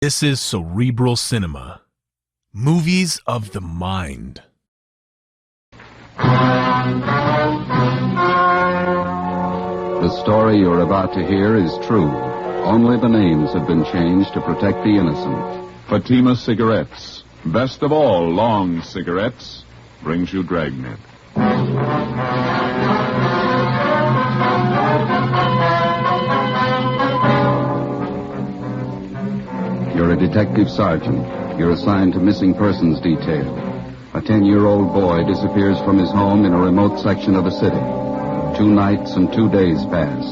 This is Cerebral Cinema. Movies of the mind. The story you're about to hear is true. Only the names have been changed to protect the innocent. Fatima Cigarettes, best of all long cigarettes, brings you Dragnet. You're a detective sergeant. You're assigned to missing persons detail. A 10-year-old boy disappears from his home in a remote section of the city. 2 nights and 2 days pass.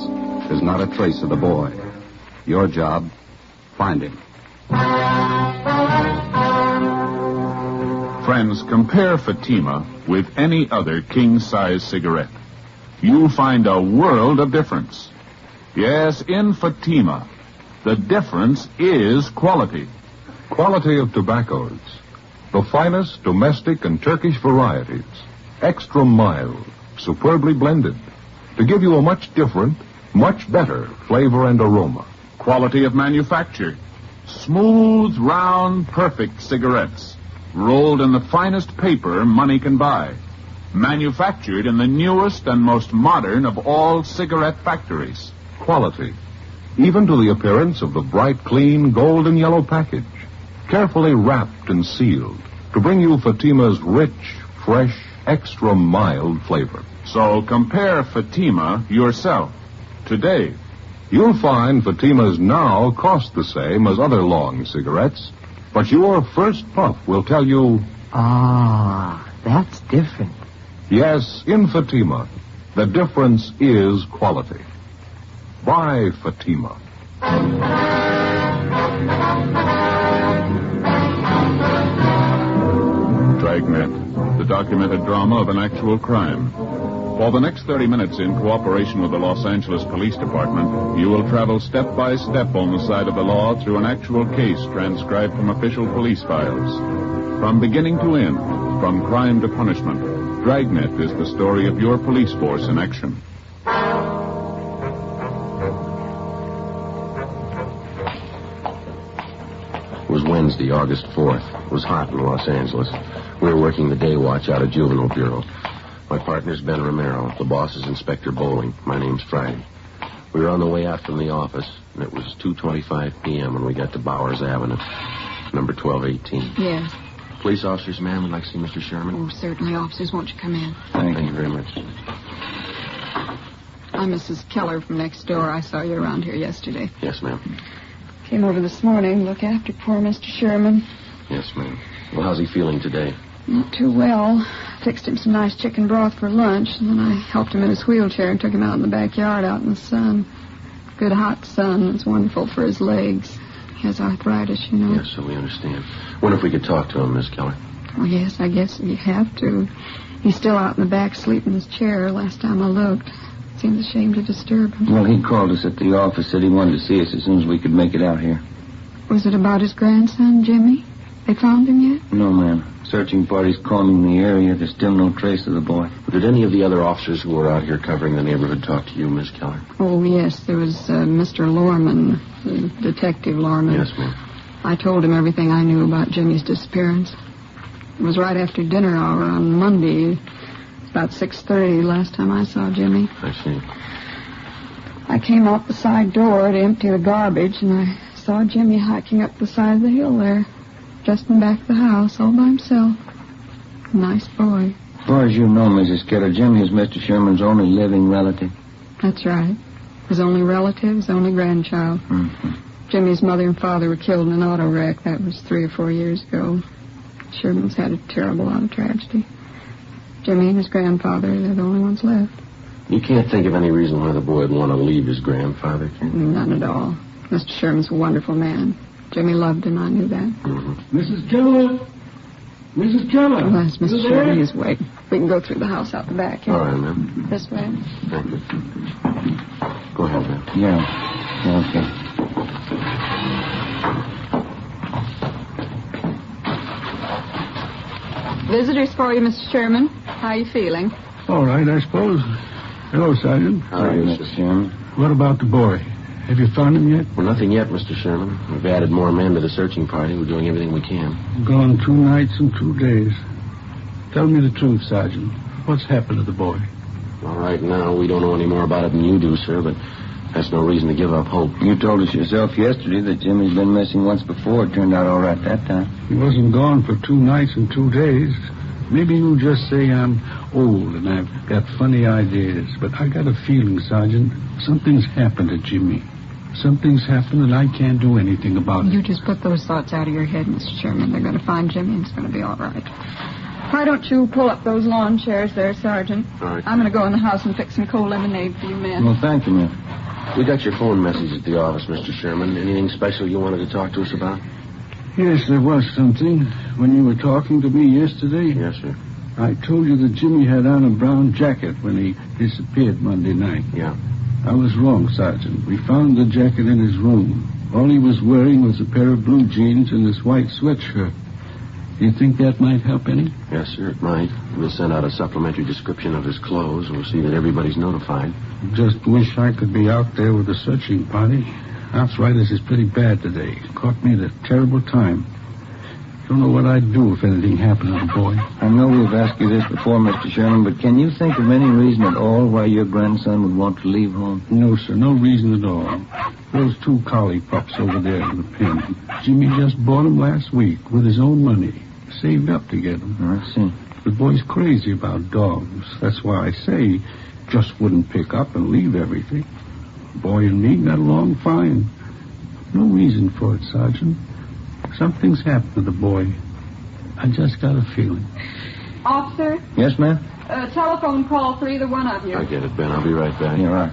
There's not a trace of the boy. Your job, find him. Friends, compare Fatima with any other king-size cigarette. You'll find a world of difference. Yes, in Fatima, the difference is quality. Quality of tobaccos. The finest domestic and Turkish varieties. Extra mild, superbly blended. To give you a much different, much better flavor and aroma. Quality of manufacture. Smooth, round, perfect cigarettes. Rolled in the finest paper money can buy. Manufactured in the newest and most modern of all cigarette factories. Quality. Even to the appearance of the bright, clean, gold and yellow package. Carefully wrapped and sealed to bring you Fatima's rich, fresh, extra mild flavor. So compare Fatima yourself today. You'll find Fatima's now cost the same as other long cigarettes, but your first puff will tell you... Ah, that's different. Yes, in Fatima, the difference is quality. Buy Fatima. Dragnet, the documented drama of an actual crime. For the next 30 minutes, in cooperation with the Los Angeles Police Department, you will travel step by step on the side of the law through an actual case transcribed from official police files. From beginning to end, from crime to punishment, Dragnet is the story of your police force in action. It was Wednesday, August 4th. It was hot in Los Angeles. We were working the day watch out of Juvenile Bureau. My partner's Ben Romero. The boss is Inspector Bowling. My name's Friday. We were on the way out from the office, and it was 2:25 p.m. when we got to Bowers Avenue, number 1218. Yes. Police officers, ma'am, would like to see Mr. Sherman. Oh, certainly, officers. Won't you come in? Thank you very much. I'm Mrs. Keller from next door. I saw you around here yesterday. Yes, ma'am. Came over this morning, look after poor Mr. Sherman. Yes, ma'am. Well, how's he feeling today? Not too well. Fixed him some nice chicken broth for lunch, and then I helped him in his wheelchair and took him out in the backyard out in the sun. Good hot sun. It's wonderful for his legs. He has arthritis, you know. Yes, so we understand. Wonder if we could talk to him, Miss Keller. Well, yes, I guess you have to. He's still out in the back sleeping in his chair last time I looked. Seems a shame to disturb him. Well, he called us at the office, said he wanted to see us as soon as we could make it out here. Was it about his grandson, Jimmy? They found him yet? No, ma'am. Searching parties combing the area. There's still no trace of the boy. Did any of the other officers who were out here covering the neighborhood talk to you, Miss Keller? Oh, yes. There was Mr. Lorman, Detective Lorman. Yes, ma'am. I told him everything I knew about Jimmy's disappearance. It was right after dinner hour on Monday. About 6:30 last time I saw Jimmy. I see. I came out the side door to empty the garbage, and I saw Jimmy hiking up the side of the hill there, just in back of the house, all by himself. Nice boy. As far as you know, Mrs. Keller, Jimmy is Mr. Sherman's only living relative. That's right. His only relative, his only grandchild. Mm-hmm. Jimmy's mother and father were killed in an auto wreck. That was 3 or 4 years ago. Sherman's had a terrible lot of tragedy. Jimmy and his grandfather, they're the only ones left. You can't think of any reason why the boy would want to leave his grandfather, can you? None at all. Mr. Sherman's a wonderful man. Jimmy loved him, I knew that. Mm-hmm. Mrs. Keller! Mrs. Keller! Well, that's Mr. Sherman. He's awake. We can go through the house out the back here. All right, ma'am. This way. Thank you. Go ahead, ma'am. Yeah, okay. Visitors for you, Mr. Sherman. How are you feeling? All right, I suppose. Hello, Sergeant. How are you, Mr. Sherman? What about the boy? Have you found him yet? Well, nothing yet, Mr. Sherman. We've added more men to the searching party. We're doing everything we can. Gone 2 nights and 2 days. Tell me the truth, Sergeant. What's happened to the boy? Well, right now, we don't know any more about it than you do, sir, but that's no reason to give up hope. You told us yourself yesterday that Jimmy's been missing once before. It turned out all right that time. He wasn't gone for 2 nights and 2 days. Maybe you'll just say I'm old and I've got funny ideas, but I got a feeling, Sergeant, something's happened to Jimmy. Something's happened and I can't do anything about it. You just put those thoughts out of your head, Mr. Sherman. They're going to find Jimmy and it's going to be all right. Why don't you pull up those lawn chairs there, Sergeant? All right. I'm going to go in the house and fix some cold lemonade for you men. Well, thank you, ma'am. We got your phone message at the office, Mr. Sherman. Anything special you wanted to talk to us about? Yes, there was something. When you were talking to me yesterday, Yes, sir. I told you that Jimmy had on a brown jacket when he disappeared Monday night. Yeah. I was wrong, Sergeant. We found the jacket in his room. All he was wearing was a pair of blue jeans and this white sweatshirt. Do you think that might help any? Yes, sir, it might. We'll send out a supplementary description of his clothes. We'll see that everybody's notified. Just wish I could be out there with the searching party. Arthritis is pretty bad today. Caught me at a terrible time. Don't know what I'd do if anything happened to the boy. I know we've asked you this before, Mr. Sherman, but can you think of any reason at all why your grandson would want to leave home? No, sir, no reason at all. Those 2 collie pups over there in the pen. Jimmy just bought them last week with his own money. Saved up to get them. I see. The boy's crazy about dogs. That's why I say just wouldn't pick up and leave everything. The boy and me got along fine. No reason for it, Sergeant. Something's happened to the boy. I just got a feeling. Officer, Yes, ma'am? telephone call for either one of you. I get it, Ben. I'll be right back. You're right.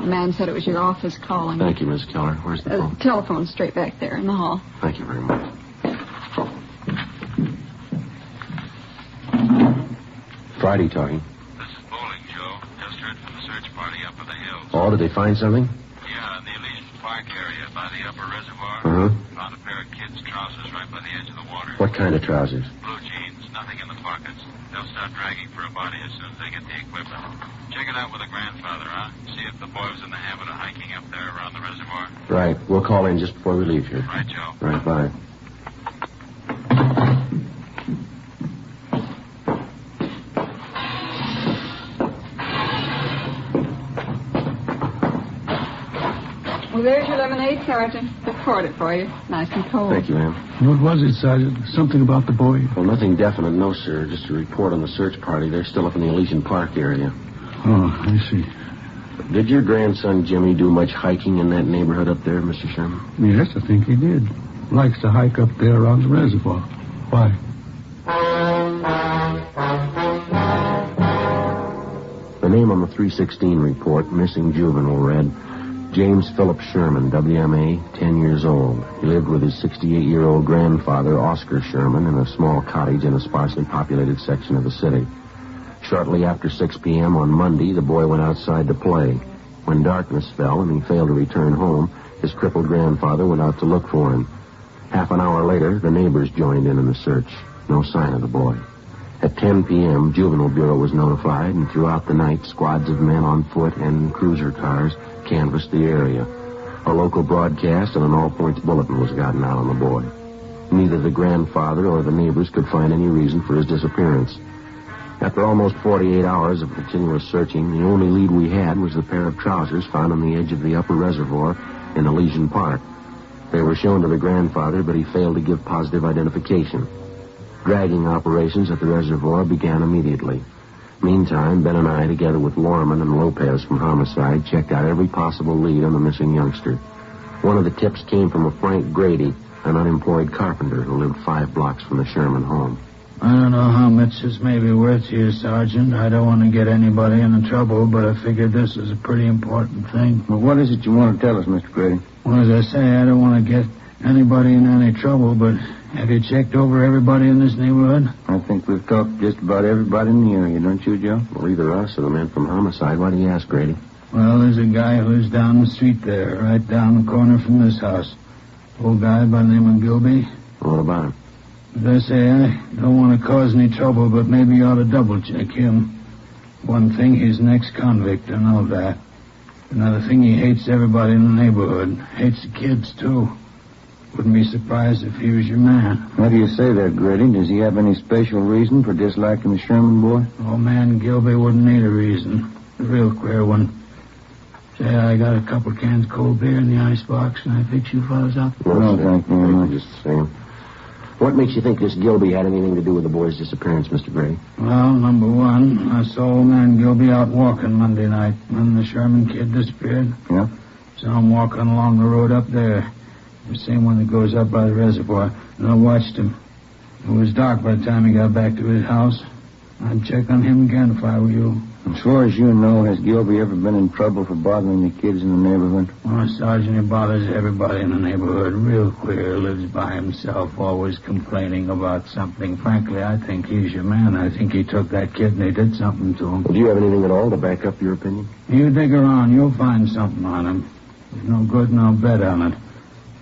The man said it was your office calling. Thank you, Miss Keller. Where's the phone? Telephone's straight back there in the hall. Thank you very much. Friday talking. This is Bowling, Joe. Just heard from the search party up in the hills. Oh, did they find something? Yeah, in the Elysian Park area by the upper reservoir. Uh-huh. Found a pair of kids' trousers right by the edge of the water. What kind of trousers? Blue jeans, nothing in the pockets. They'll start dragging for a body as soon as they get the equipment. Check it out with the grandfather, huh? See if the boy was in the habit of hiking up there around the reservoir. Right. We'll call in just before we leave here. Right, Joe. Right, bye. Well, there's your lemonade, Sergeant. Just poured it for you. Nice and cold. Thank you, ma'am. What was it, Sergeant? Something about the boy? Well, nothing definite, no, sir. Just a report on the search party. They're still up in the Elysian Park area. Oh, I see. Did your grandson Jimmy do much hiking in that neighborhood up there, Mr. Sherman? Yes, I think he did. Likes to hike up there around the reservoir. Why? The name on the 316 report, missing juvenile, read James Philip Sherman, WMA, 10 years old. He lived with his 68-year-old grandfather, Oscar Sherman, in a small cottage in a sparsely populated section of the city. Shortly after 6 p.m. on Monday, the boy went outside to play. When darkness fell and he failed to return home, his crippled grandfather went out to look for him. Half an hour later, the neighbors joined in the search. No sign of the boy. At 10 p.m., Juvenile Bureau was notified, and throughout the night, squads of men on foot and cruiser cars canvassed the area. A local broadcast and an all-points bulletin was gotten out on the boy. Neither the grandfather or the neighbors could find any reason for his disappearance. After almost 48 hours of continuous searching, the only lead we had was the pair of trousers found on the edge of the upper reservoir in Elysian Park. They were shown to the grandfather, but he failed to give positive identification. Dragging operations at the reservoir began immediately. Meantime, Ben and I, together with Lorman and Lopez from Homicide, checked out every possible lead on the missing youngster. One of the tips came from a Frank Grady, an unemployed carpenter who lived 5 blocks from the Sherman home. I don't know how much this may be worth to you, Sergeant. I don't want to get anybody into trouble, but I figured this is a pretty important thing. Well, what is it you want to tell us, Mr. Grady? Well, as I say, I don't want to get anybody in any trouble, but have you checked over everybody in this neighborhood? I think we've talked to just about everybody in the area, don't you, Joe? Well, either us or the man from Homicide. Why do you ask, Grady? Well, there's a guy who lives down the street there, right down the corner from this house. Old guy by the name of Gilby. What about him? As I say, I don't want to cause any trouble, but maybe you ought to double-check him. One thing, he's an ex-convict, I know that. Another thing, he hates everybody in the neighborhood. Hates the kids, too. Wouldn't be surprised if he was your man. How do you say that, Grady? Does he have any special reason for disliking the Sherman boy? Old man Gilby wouldn't need a reason. A real queer one. Say, I got a couple cans of cold beer in the icebox. Can I fix you fellas up? No, thank you very much. Just the same. What makes you think this Gilby had anything to do with the boy's disappearance, Mr. Grady? Well, number one, I saw old man Gilby out walking Monday night when the Sherman kid disappeared. Yeah? Saw him walking along the road up there. The same one that goes up by the reservoir. And I watched him. It was dark by the time he got back to his house. I'd check on him again if I were you. As far as you know, has Gilby ever been in trouble for bothering the kids in the neighborhood? Oh, Sergeant, he bothers everybody in the neighborhood. Real queer. Lives by himself, always complaining about something. Frankly, I think he's your man. I think he took that kid and he did something to him. Well, do you have anything at all to back up your opinion? You dig around, you'll find something on him. There's no good, no bet on it.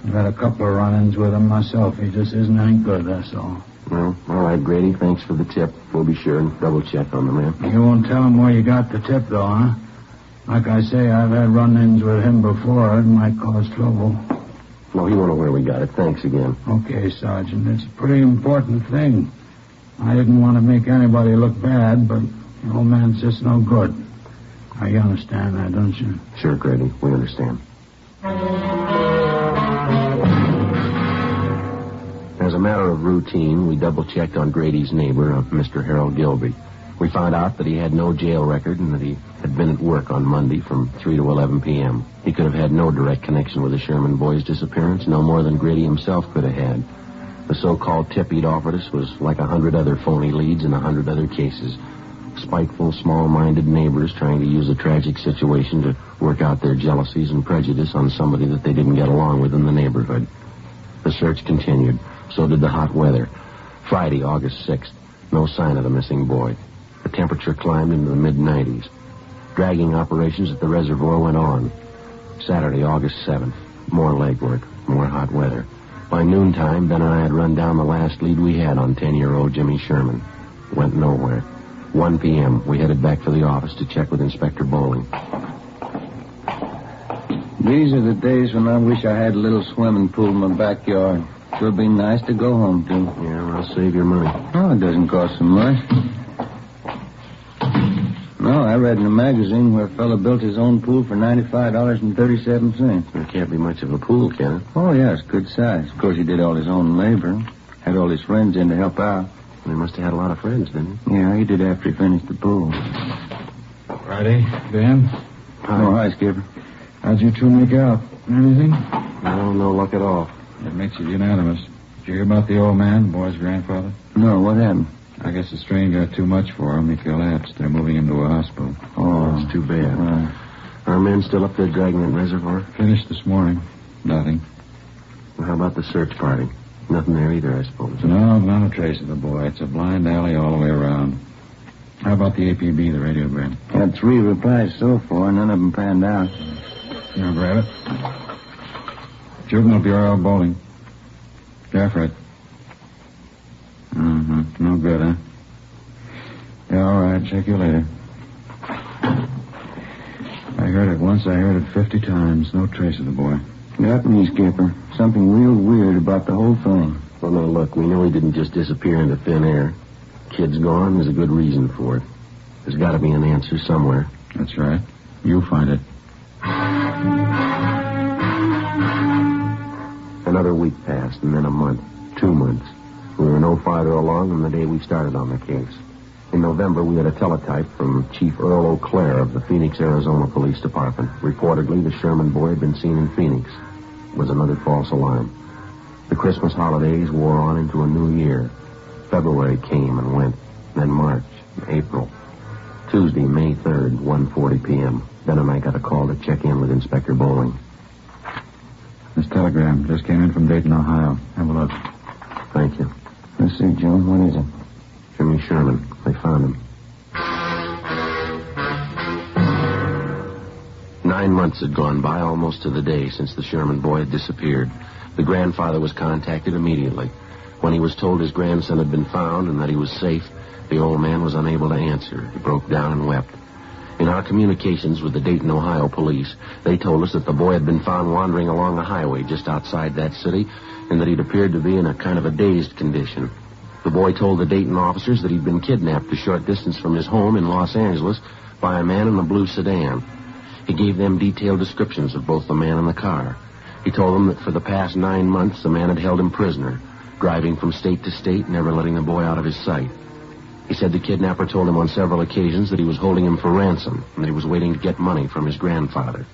I've had a couple of run-ins with him myself. He just isn't any good, that's all. Well, all right, Grady. Thanks for the tip. We'll be sure and double-check on the man. You won't tell him where you got the tip, though, huh? Like I say, I've had run-ins with him before. It might cause trouble. No, he won't know where we got it. Thanks again. Okay, Sergeant. It's a pretty important thing. I didn't want to make anybody look bad, but the old man's just no good. Now, you understand that, don't you? Sure, Grady. We understand. As a matter of routine, we double-checked on Grady's neighbor, Mr. Harold Gilby. We found out that he had no jail record and that he had been at work on Monday from 3 to 11 p.m. He could have had no direct connection with the Sherman boy's disappearance, no more than Grady himself could have had. The so-called tip he'd offered us was like 100 other phony leads in 100 other cases. Spiteful, small-minded neighbors trying to use a tragic situation to work out their jealousies and prejudice on somebody that they didn't get along with in the neighborhood. The search continued. So did the hot weather. Friday, August 6th. No sign of the missing boy. The temperature climbed into the mid-90s. Dragging operations at the reservoir went on. Saturday, August 7th. More legwork. More hot weather. By noontime, Ben and I had run down the last lead we had on 10-year-old Jimmy Sherman. Went nowhere. 1 p.m., we headed back to the office to check with Inspector Bowling. These are the days when I wish I had a little swimming pool in my backyard. Sure be nice to go home to. Yeah, well, I'll save your money. Oh, it doesn't cost so much. No, I read in a magazine where a fellow built his own pool for $95.37. There can't be much of a pool, can it? Oh, yeah, it's good size. Of course, he did all his own labor. Had all his friends in to help out. He must have had a lot of friends, didn't he? Yeah, he did after he finished the pool. Friday, Ben? Hi. Oh, hi, Skipper. How'd you two make out? Anything? No luck at all. It makes it unanimous. Did you hear about the old man, the boy's grandfather? No, what happened? I guess the strain got too much for him. He collapsed. They're moving him to a hospital. Oh, that's too bad. Our men still up there at Dragnet Reservoir? Finished this morning. Nothing. Well, how about the search party? Nothing there either, I suppose. No, not a trace of the boy. It's a blind alley all the way around. How about the APB, the radiogram? Had 3 replies so far. None of them panned out. You want to grab it? Juvenile Bureau Bowling. Yeah, Fred. No good, huh? Yeah, all right. Check you later. I heard it once. I heard it 50 times. No trace of the boy. Got me, Skipper. Something real weird about the whole thing. Well, no, look, we know he didn't just disappear into thin air. Kid's gone. There's a good reason for it. There's got to be an answer somewhere. That's right. You'll find it. Another week passed, and then a month. 2 months. We were no farther along than the day we started on the case. In November, we had a teletype from Chief Earl O'Clair of the Phoenix, Arizona Police Department. Reportedly, the Sherman boy had been seen in Phoenix. It was another false alarm. The Christmas holidays wore on into a new year. February came and went, then March, April. Tuesday, May 3rd, 1:40 p.m. Ben and I got a call to check in with Inspector Bowling. This telegram just came in from Dayton, Ohio. Have a look. Thank you. Let's see, Joe. What is it? Jimmy Sherman. They found him. 9 months had gone by, almost to the day, since the Sherman boy had disappeared. The grandfather was contacted immediately. When he was told his grandson had been found and that he was safe, the old man was unable to answer. He broke down and wept. In our communications with the Dayton, Ohio police, they told us that the boy had been found wandering along a highway just outside that city and that he'd appeared to be in a kind of a dazed condition. The boy told the Dayton officers that he'd been kidnapped a short distance from his home in Los Angeles by a man in a blue sedan. He gave them detailed descriptions of both the man and the car. He told them that for the past 9 months the man had held him prisoner, driving from state to state, never letting the boy out of his sight. He said the kidnapper told him on several occasions that he was holding him for ransom and that he was waiting to get money from his grandfather.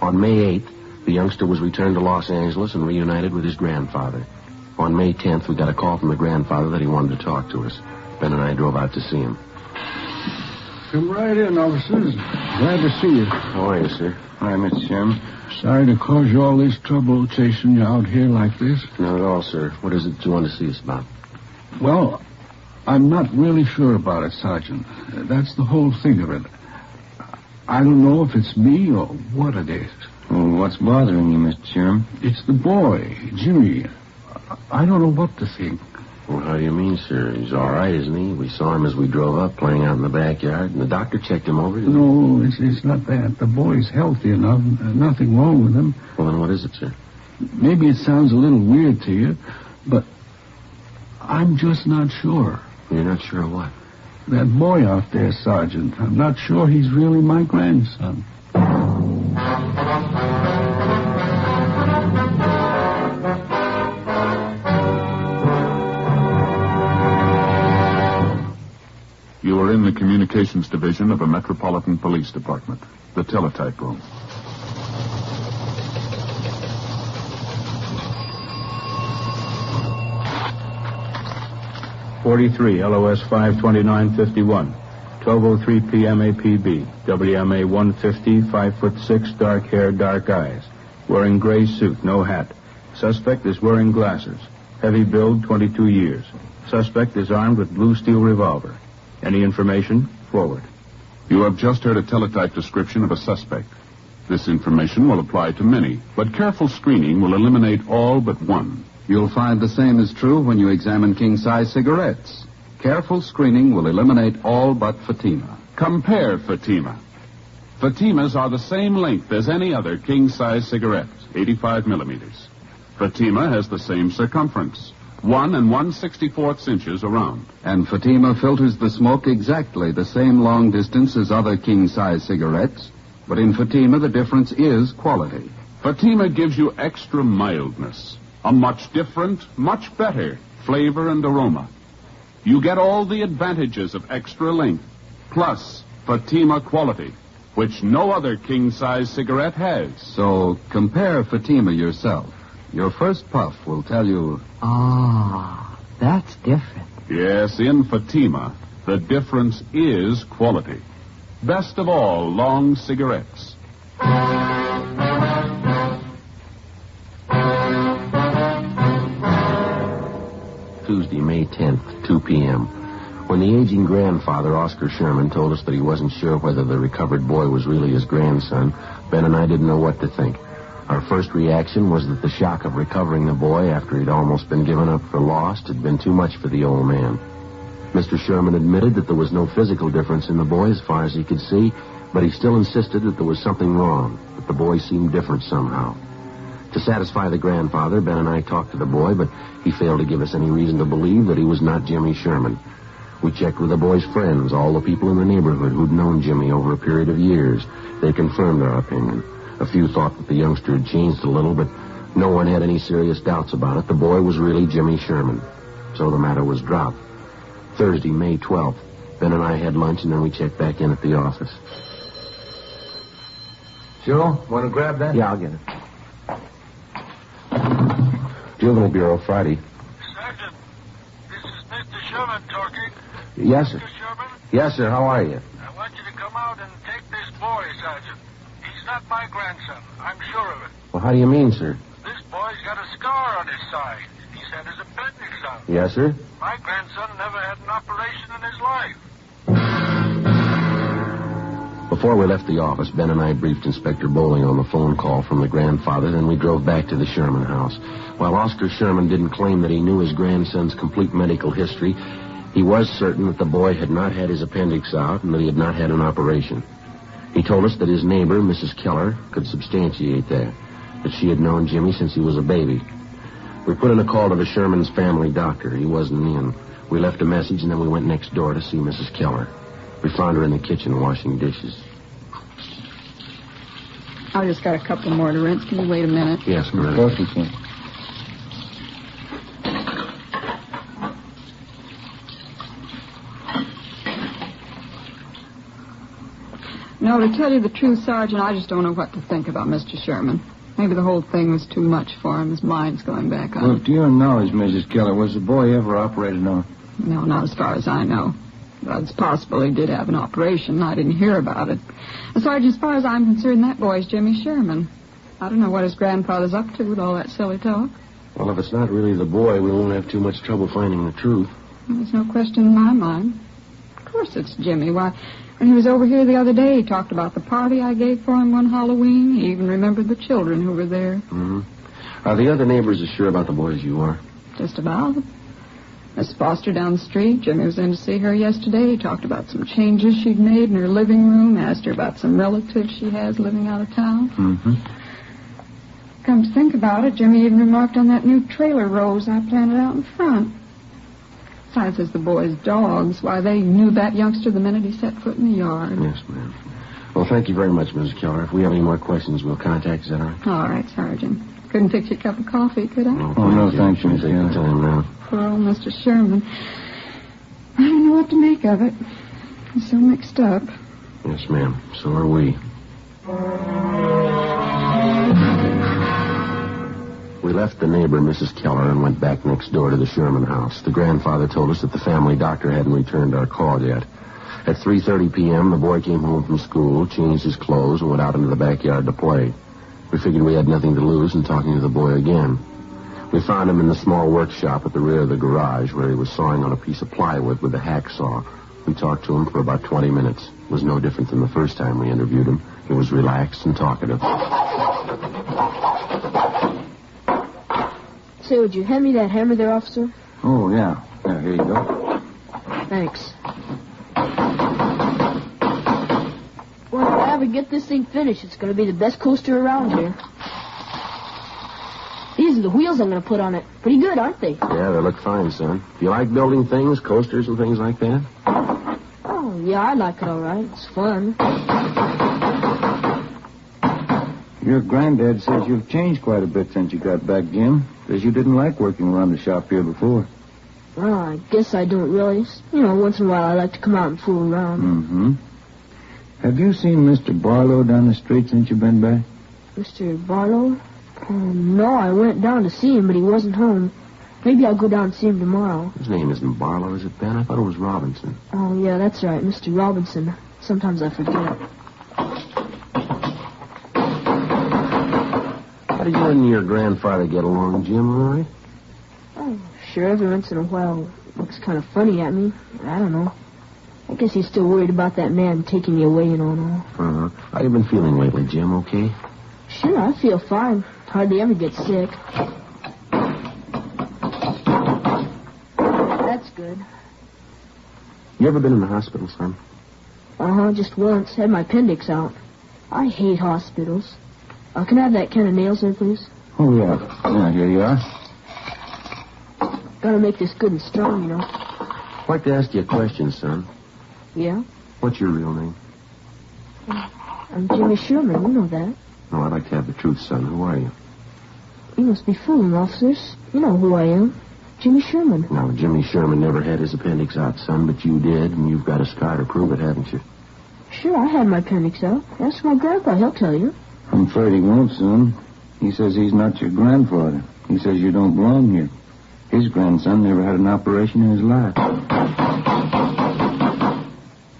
On May 8th, the youngster was returned to Los Angeles and reunited with his grandfather. On May 10th, we got a call from the grandfather that he wanted to talk to us. Ben and I drove out to see him. Come right in, officers. Glad to see you. How are you, sir? Hi, Mr. Sherman. Sorry to cause you all this trouble chasing you out here like this. Not at all, sir. What is it you want to see us about? Well, I'm not really sure about it, Sergeant. That's the whole thing of it. I don't know if it's me or what it is. Well, what's bothering you, Mr. Sherman? It's the boy, Jimmy. I don't know what to think. Well, how do you mean, sir? He's all right, isn't he? We saw him as we drove up, playing out in the backyard, and the doctor checked him over. No, it's not that. The boy's healthy enough. Nothing wrong with him. Well, then what is it, sir? Maybe it sounds a little weird to you, but I'm just not sure. You're not sure of what? That boy out there, Sergeant. I'm not sure he's really my grandson. You are in the communications division of a Metropolitan Police Department, the teletype room. .43 LOS 52951, 12:03 p.m. APB, WMA 150, 5'6", dark hair, dark eyes, wearing gray suit, no hat. Suspect is wearing glasses. Heavy build, 22 years. Suspect is armed with blue steel revolver. Any information? Forward. You have just heard a teletype description of a suspect. This information will apply to many, but careful screening will eliminate all but one. You'll find the same is true when you examine king-size cigarettes. Careful screening will eliminate all but Fatima. Compare Fatima. Fatimas are the same length as any other king-size cigarette, 85 millimeters. Fatima has the same circumference, 1 1/64 inches around. And Fatima filters the smoke exactly the same long distance as other king-size cigarettes. But in Fatima, the difference is quality. Fatima gives you extra mildness, a much different, much better flavor and aroma. You get all the advantages of extra length, plus Fatima quality, which no other king-size cigarette has. So compare Fatima yourself. Your first puff will tell you... Ah, that's different. Yes, in Fatima, the difference is quality. Best of all, long cigarettes. Tuesday, May 10th, 2 p.m. When the aging grandfather, Oscar Sherman, told us that he wasn't sure whether the recovered boy was really his grandson, Ben and I didn't know what to think. Our first reaction was that the shock of recovering the boy after he'd almost been given up for lost had been too much for the old man. Mr. Sherman admitted that there was no physical difference in the boy as far as he could see, but he still insisted that there was something wrong, that the boy seemed different somehow. To satisfy the grandfather, Ben and I talked to the boy, but he failed to give us any reason to believe that he was not Jimmy Sherman. We checked with the boy's friends, all the people in the neighborhood who'd known Jimmy over a period of years. They confirmed our opinion. A few thought that the youngster had changed a little, but no one had any serious doubts about it. The boy was really Jimmy Sherman. So the matter was dropped. Thursday, May 12th, Ben and I had lunch, and then we checked back in at the office. Joe, want to grab that? Yeah, I'll get it. Juvenile Bureau, Friday. Sergeant, this is Mr. Sherman talking. Yes, sir. Mr. Sherman, Yes, sir. How are you? I want you to come out and take this boy, Sergeant. He's not my grandson. I'm sure of it. Well, how do you mean, sir? This boy's got a scar on his side. He's had his appendix out. Yes, sir. My grandson never had an operation in his life. Before we left the office, Ben and I briefed Inspector Bowling on the phone call from the grandfather, then we drove back to the Sherman house. While Oscar Sherman didn't claim that he knew his grandson's complete medical history, he was certain that the boy had not had his appendix out and that he had not had an operation. He told us that his neighbor, Mrs. Keller, could substantiate that she had known Jimmy since he was a baby. We put in a call to the Sherman's family doctor. He wasn't in. We left a message, and then we went next door to see Mrs. Keller. We found her in the kitchen washing dishes. I just got a couple more to rinse. Can you wait a minute? Yes, Of course you can. No, to tell you the truth, Sergeant, I just don't know what to think about Mr. Sherman. Maybe the whole thing was too much for him. His mind's going back on. Well, to your knowledge, Mrs. Keller, was the boy ever operated on? No, not as far as I know. But it's possible he did have an operation. I didn't hear about it. Sergeant, as far as I'm concerned, that boy's Jimmy Sherman. I don't know what his grandfather's up to with all that silly talk. Well, if it's not really the boy, we won't have too much trouble finding the truth. Well, there's no question in my mind. Of course it's Jimmy. Why, when he was over here the other day, he talked about the party I gave for him one Halloween. He even remembered the children who were there. Mm-hmm. Are the other neighbors as sure about the boy as you are? Just about. Miss Foster down the street. Jimmy was in to see her yesterday. He talked about some changes she'd made in her living room, asked her about some relatives she has living out of town. Mm-hmm. Come to think about it, Jimmy even remarked on that new trailer rose I planted out in front. Besides, as the boys' dogs, why, they knew that youngster the minute he set foot in the yard. Yes, ma'am. Well, thank you very much, Mrs. Keller. If we have any more questions, we'll contact you. Is that all right? All right, Sergeant. Couldn't fix you a cup of coffee, could I? No, thank you, Miss Take your time now. Poor old Mr. Sherman. I don't know what to make of it. He's so mixed up. Yes, ma'am. So are we. We left the neighbor, Mrs. Keller, and went back next door to the Sherman house. The grandfather told us that the family doctor hadn't returned our call yet. At 3:30 p.m., the boy came home from school, changed his clothes, and went out into the backyard to play. We figured we had nothing to lose in talking to the boy again. We found him in the small workshop at the rear of the garage where he was sawing on a piece of plywood with a hacksaw. We talked to him for about 20 minutes. It was no different than the first time we interviewed him. He was relaxed and talkative. Say, would you hand me that hammer there, officer? Oh, yeah. Yeah, here you go. Thanks. Well, if I ever get this thing finished, it's going to be the best coaster around here. These are the wheels I'm going to put on it. Pretty good, aren't they? Yeah, they look fine, son. Do you like building things, coasters and things like that? Oh, yeah, I like it all right. It's fun. Your granddad says you've changed quite a bit since you got back, Jim. Says you didn't like working around the shop here before. Well, I guess I don't really. You know, once in a while I like to come out and fool around. Mm-hmm. Have you seen Mr. Barlow down the street since you've been back? Mr. Barlow? No, I went down to see him, but he wasn't home. Maybe I'll go down and see him tomorrow. His name isn't Barlow, is it, Ben? I thought it was Robinson. Oh, yeah, that's right, Mr. Robinson. Sometimes I forget. How did you and your grandfather get along, Jim, all right? Oh, sure, every once in a while looks kind of funny at me. I don't know. I guess he's still worried about that man taking me away and all. Uh-huh. How you been feeling lately, Jim, okay? Sure, I feel fine. Hardly ever get sick. That's good. You ever been in the hospital, son? Uh-huh, just once. Had my appendix out. I hate hospitals. Can I have that can of nails there, please? Oh, yeah. Yeah, here you are. Gotta make this good and strong, you know. I'd like to ask you a question, son. Yeah? What's your real name? I'm Jimmy Sherman. You know that. No, I'd like to have the truth, son. Who are you? You must be fooling, officers. You know who I am. Jimmy Sherman. No, Jimmy Sherman never had his appendix out, son, but you did, and you've got a scar to prove it, haven't you? Sure, I had my appendix out. Ask my grandpa. He'll tell you. I'm afraid he won't, son. He says he's not your grandfather. He says you don't belong here. His grandson never had an operation in his life.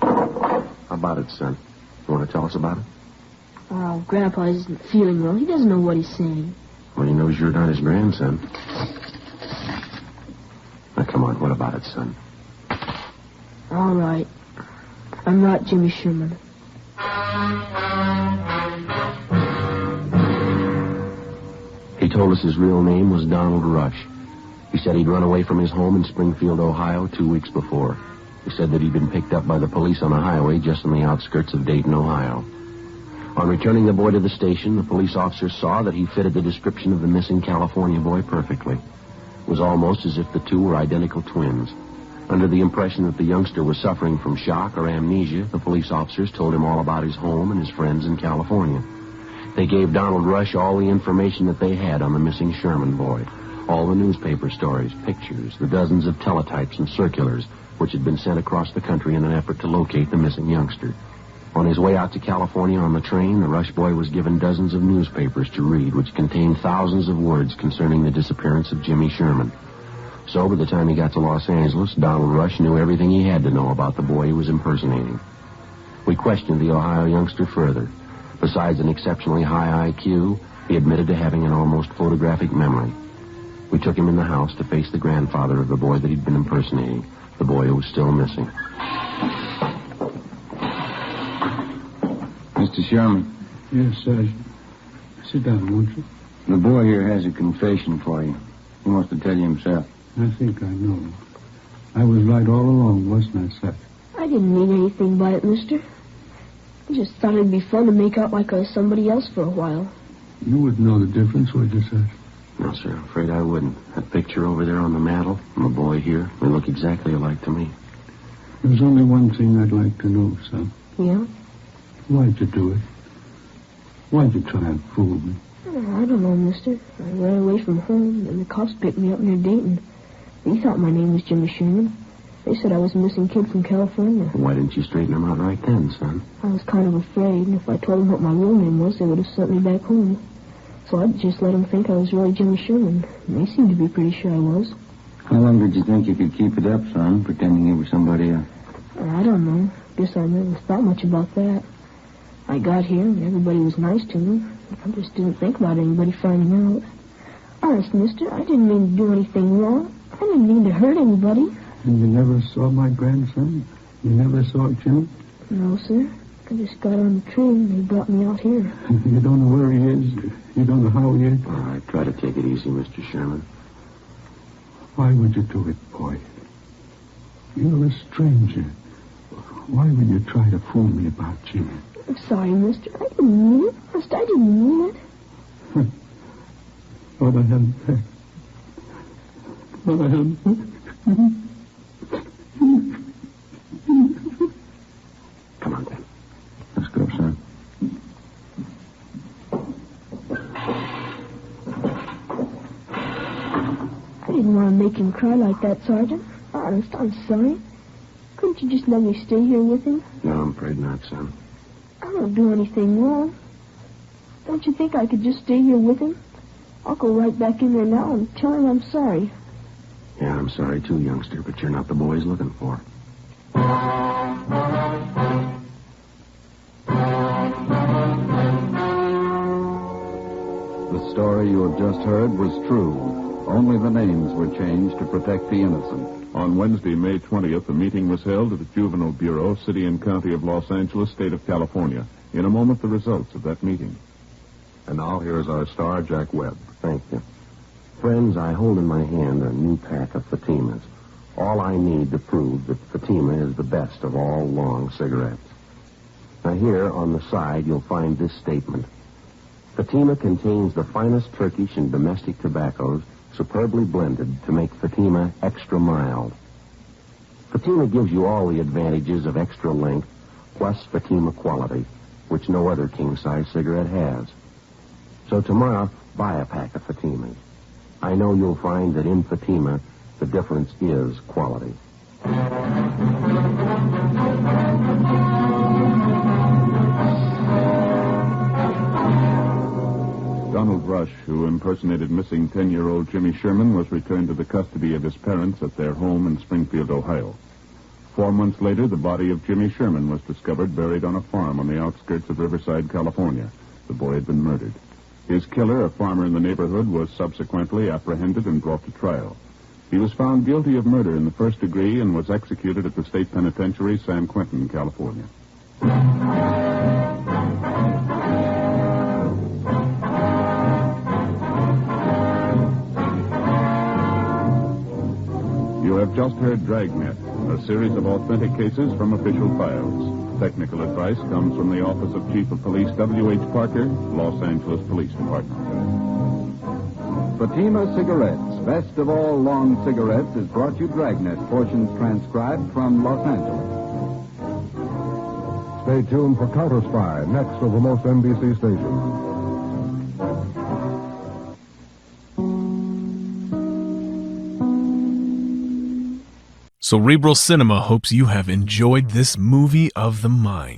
How about it, son? You want to tell us about it? Oh, Grandpa isn't feeling well. He doesn't know what he's saying. Well, he knows you're not his grandson. Now, come on. What about it, son? All right. I'm not Jimmy Sherman. He told us his real name was Donald Rush. He said he'd run away from his home in Springfield, Ohio, 2 weeks before. He said that he'd been picked up by the police on a highway just on the outskirts of Dayton, Ohio. On returning the boy to the station, the police officer saw that he fitted the description of the missing California boy perfectly. It was almost as if the two were identical twins. Under the impression that the youngster was suffering from shock or amnesia, the police officers told him all about his home and his friends in California. They gave Donald Rush all the information that they had on the missing Sherman boy, all the newspaper stories, pictures, the dozens of teletypes and circulars which had been sent across the country in an effort to locate the missing youngster. On his way out to California on the train, the Rush boy was given dozens of newspapers to read, which contained thousands of words concerning the disappearance of Jimmy Sherman. So by the time he got to Los Angeles, Donald Rush knew everything he had to know about the boy he was impersonating. We questioned the Ohio youngster further. Besides an exceptionally high IQ, he admitted to having an almost photographic memory. We took him in the house to face the grandfather of the boy that he'd been impersonating, the boy who was still missing. Mr. Sherman. Yes, Sergeant. Sit down, won't you? The boy here has a confession for you. He wants to tell you himself. I think I know. I was right all along, wasn't I, sir? I didn't mean anything by it, mister. I just thought it'd be fun to make out like I was somebody else for a while. You wouldn't know the difference, would you, sir? No, sir. Afraid I wouldn't. That picture over there on the mantel and the boy here, they look exactly alike to me. There's only one thing I'd like to know, son. Yeah? Why'd you do it? Why'd you try and fool me? Oh, I don't know, mister. I ran away from home, and the cops picked me up near Dayton. They thought my name was Jimmy Sherman. They said I was a missing kid from California. Why didn't you straighten them out right then, son? I was kind of afraid, and if I told them what my real name was, they would have sent me back home. So I just let them think I was really Jimmy Sherman. And they seemed to be pretty sure I was. How long did you think you could keep it up, son, pretending you were somebody else? I don't know. Guess I never thought much about that. I got here, and everybody was nice to me. I just didn't think about anybody finding out. Honest, mister, I didn't mean to do anything wrong. I didn't mean to hurt anybody. And you never saw my grandson? You never saw Jim? No, sir. I just got on the train and they brought me out here. You don't know where he is? You don't know how he is? All right, try to take it easy, Mr. Sherman. Why would you do it, boy? You're a stranger. Why would you try to fool me about Jimmy? I'm sorry, mister. I didn't mean it. First, I didn't mean it. What I had. What I had. Come on, Ben. Let's go, son. I didn't want to make him cry like that, Sergeant. Honest, I'm sorry. Couldn't you just let me stay here with him? No, I'm afraid not, son. I don't do anything wrong. Don't you think I could just stay here with him? I'll go right back in there now and tell him I'm sorry. Yeah, I'm sorry too, youngster, but you're not the boy he's looking for. The story you have just heard was true. Only the names were changed to protect the innocent. On Wednesday, May 20th, a meeting was held at the Juvenile Bureau, City and County of Los Angeles, State of California. In a moment, the results of that meeting. And now here's our star, Jack Webb. Thank you. Friends, I hold in my hand a new pack of Fatimas. All I need to prove that Fatima is the best of all long cigarettes. Now here on the side, you'll find this statement. Fatima contains the finest Turkish and domestic tobaccos, superbly blended to make Fatima extra mild. Fatima gives you all the advantages of extra length, plus Fatima quality, which no other king-size cigarette has. So tomorrow, buy a pack of Fatimas. I know you'll find that in Fatima, the difference is quality. Donald Rush, who impersonated missing 10-year-old Jimmy Sherman, was returned to the custody of his parents at their home in Springfield, Ohio. 4 months later, the body of Jimmy Sherman was discovered buried on a farm on the outskirts of Riverside, California. The boy had been murdered. His killer, a farmer in the neighborhood, was subsequently apprehended and brought to trial. He was found guilty of murder in the first degree and was executed at the state penitentiary, San Quentin, California. have just heard Dragnet, a series of authentic cases from official files. Technical advice comes from the Office of Chief of Police W.H. Parker, Los Angeles Police Department. Fatima Cigarettes, best of all long cigarettes, has brought you Dragnet, portions transcribed from Los Angeles. Stay tuned for Counter Spy, next over most NBC stations. Cerebral Cinema hopes you have enjoyed this movie of the mind.